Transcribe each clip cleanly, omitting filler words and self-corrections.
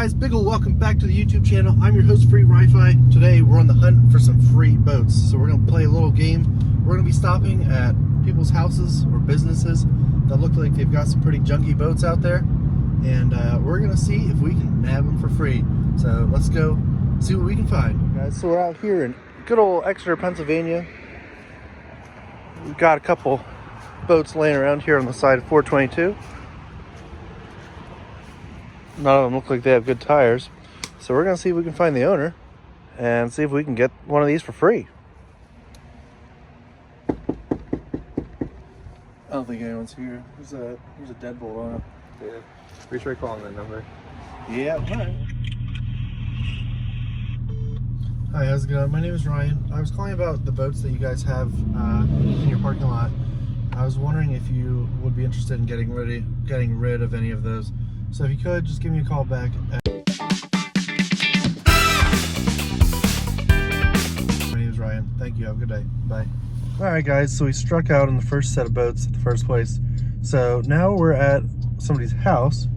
guys, big ol' welcome back to the YouTube channel. I'm your host, Free Wi-Fi. Today we're on the hunt for some free boats. So we're gonna play a little game. We're gonna be stopping at people's houses or businesses that look like they've got some pretty junky boats out there. And we're gonna see if we can nab them for free. So let's go see what we can find. Guys, so we're out here in good old Exeter, Pennsylvania. We've got a couple boats laying around here on the side of 422. None of them look like they have good tires. So we're going to see if we can find the owner and see if we can get one of these for free. I don't think anyone's here. There's a deadbolt on it. Yeah. Pretty sure calling that number. Yeah, hi. Hi, how's it going? My name is Ryan. I was calling about the boats that you guys have in your parking lot. I was wondering if you would be interested in getting rid of any of those. So if you could, just give me a call back. My name is Ryan. Thank you. Have a good day. Bye. Alright guys, so we struck out on the first set of boats at the first place. So now we're at somebody's house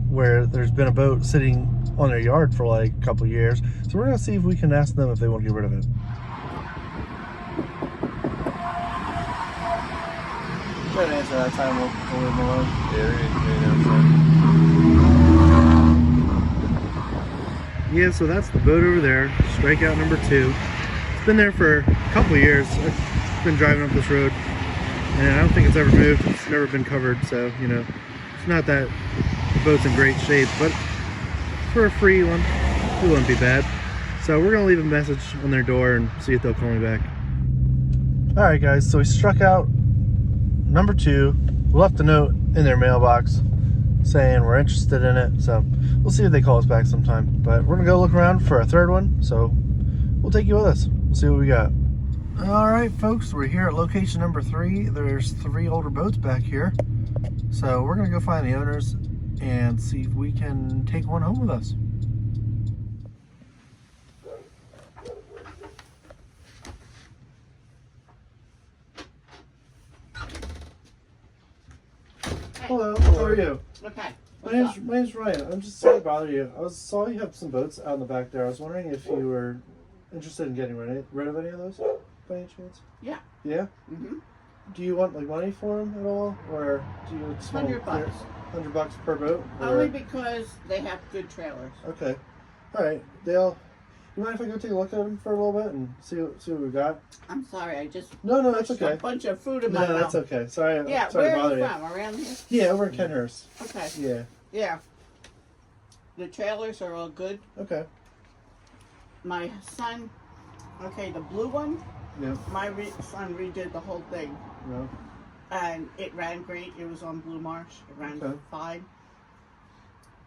where there's been a boat sitting on their yard for like a couple of years. So we're going to see if we can ask them if they want to get rid of it. Try to answer that time, we'll leave them alone. Yeah, so that's the boat over there, strikeout number 2. It's been there for a couple of years. I've been driving up this road, and I don't think it's ever moved. It's never been covered, so, you know, it's not that the boat's in great shape, but for a free one, it wouldn't be bad. So we're going to leave a message on their door and see if they'll call me back. Alright guys, so we struck out number 2. We left a note in their mailbox saying we're interested in it, so we'll see if they call us back sometime. But we're gonna go look around for a third one, so we'll take you with us. We'll see what we got. All right, folks, we're here at location number 3. There's 3 older boats back here, so we're gonna go find the owners and see if we can take one home with us. Hello, how are you? Okay. My name's Ryan. I'm just sorry to bother you. I saw you have some boats out in the back there. I was wondering if you were interested in getting rid of any of those by any chance? Yeah. Yeah? Mm-hmm. Do you want like money for them at all? Or do you just want $100. $100 per boat? Or? Only because they have good trailers. Okay. Alright. You mind if I go take a look at them for a little bit and see what we got? I'm sorry, I just No, that's okay. a bunch of food in my mouth. No, that's okay. Sorry, Yeah, sorry to where bother are you you. from? Around here? Yeah, over in Kenhurst. Okay. Yeah. Yeah. The trailers are all good. Okay. My son, the blue one, Yeah. my son redid the whole thing. No. And it ran great. It was on Blue Marsh. It ran fine.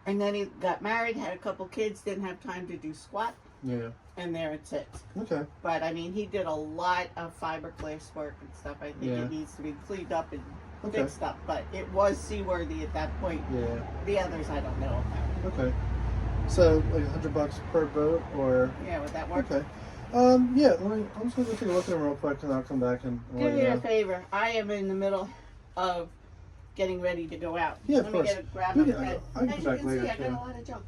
And then he got married, had a couple kids, didn't have time to do squat. Yeah. And there it sits. Okay. But I mean, he did a lot of fiberglass work and stuff. I think it needs to be cleaned up and fixed up. But it was seaworthy at that point. Yeah. The others, I don't know about. Okay. So like $100 per boat, or Yeah, would that work? okay. Yeah. I'm just gonna go take a look at them real quick, and I'll come back and Do let me you a know. favor. I am in the middle of getting ready to go out. Yeah, of Let course. me grab We my can- pen. I can As come you back can later, see, I too. got a lot of junk.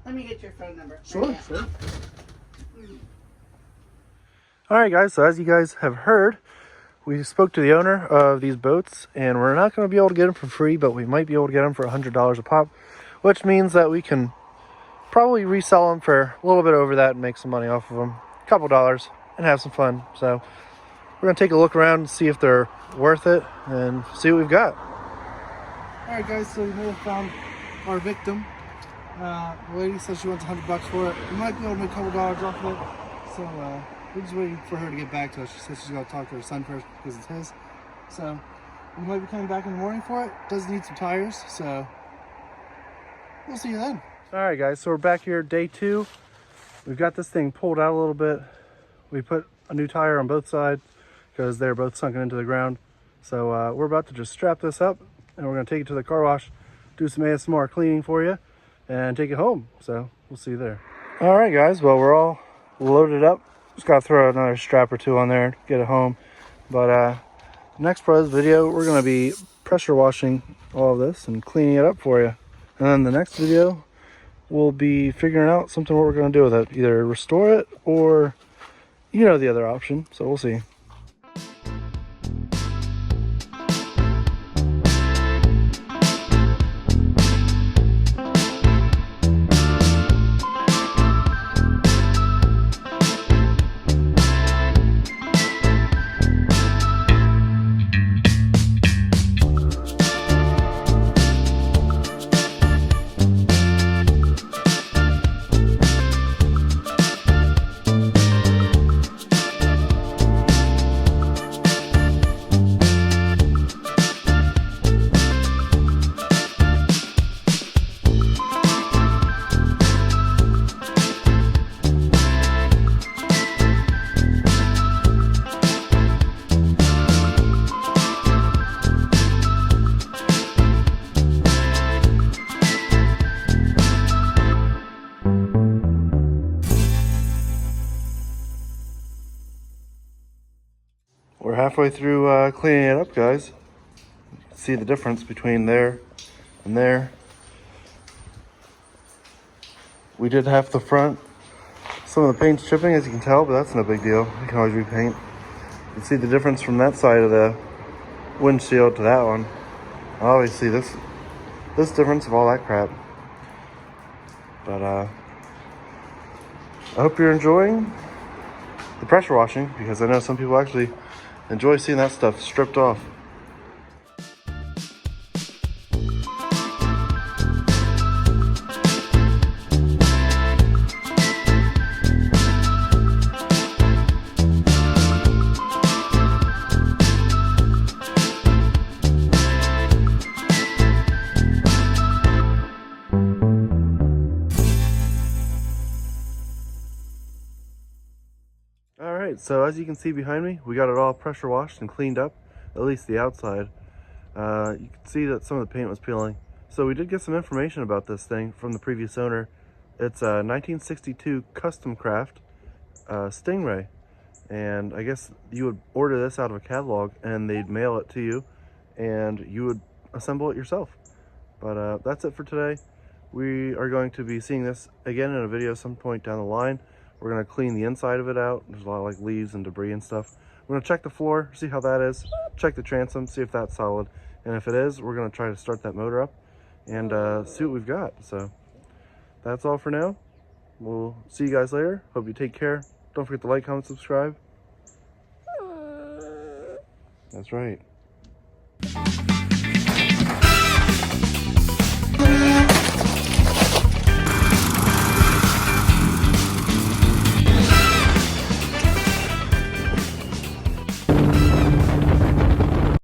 Let me get your phone number. Sure, Right sure. All right, guys. So as you guys have heard, we spoke to the owner of these boats, and we're not going to be able to get them for free, but we might be able to get them for $100 a pop, which means that we can probably resell them for a little bit over that and make some money off of them, a couple dollars, and have some fun. So we're going to take a look around and see if they're worth it and see what we've got. All right, guys. So we may have found our victim. The lady says she wants $100 for it. We might be able to make a couple dollars off of it. So we're just waiting for her to get back to us. She says she's got to talk to her son first because it's his. So we might be coming back in the morning for it. Does need some tires, so we'll see you then. All right, guys. So we're back here, day 2. We've got this thing pulled out a little bit. We put a new tire on both sides because they're both sunken into the ground. So we're about to just strap this up, and we're going to take it to the car wash, do some ASMR cleaning for you, and take it home. So we'll see you there. All right, guys. Well, we're all loaded up. Just got to throw another strap or 2 on there to get it home. But next part of this video, we're going to be pressure washing all of this and cleaning it up for you. And then the next video, we'll be figuring out something what we're going to do with it. Either restore it or, you know, the other option. So we'll see. We're halfway through cleaning it up, guys. See the difference between there and there. We did half the front. Some of the paint's chipping, as you can tell, but that's no big deal. You can always repaint. You can see the difference from that side of the windshield to that one. I always see this difference of all that crap. But I hope you're enjoying the pressure washing, because I know some people actually enjoy seeing that stuff stripped off. Alright, so as you can see behind me, we got it all pressure washed and cleaned up, at least the outside. You can see that some of the paint was peeling. So we did get some information about this thing from the previous owner. It's a 1962 Custom Craft Stingray. And I guess you would order this out of a catalog and they'd mail it to you and you would assemble it yourself. But that's it for today. We are going to be seeing this again in a video some point down the line. We're going to clean the inside of it out. There's a lot of like leaves and debris and stuff. We're going to check the floor, see how that is, check the transom, see if that's solid. And if it is, we're going to try to start that motor up and see what we've got. So that's all for now. We'll see you guys later. Hope you take care. Don't forget to like, comment, subscribe. That's right.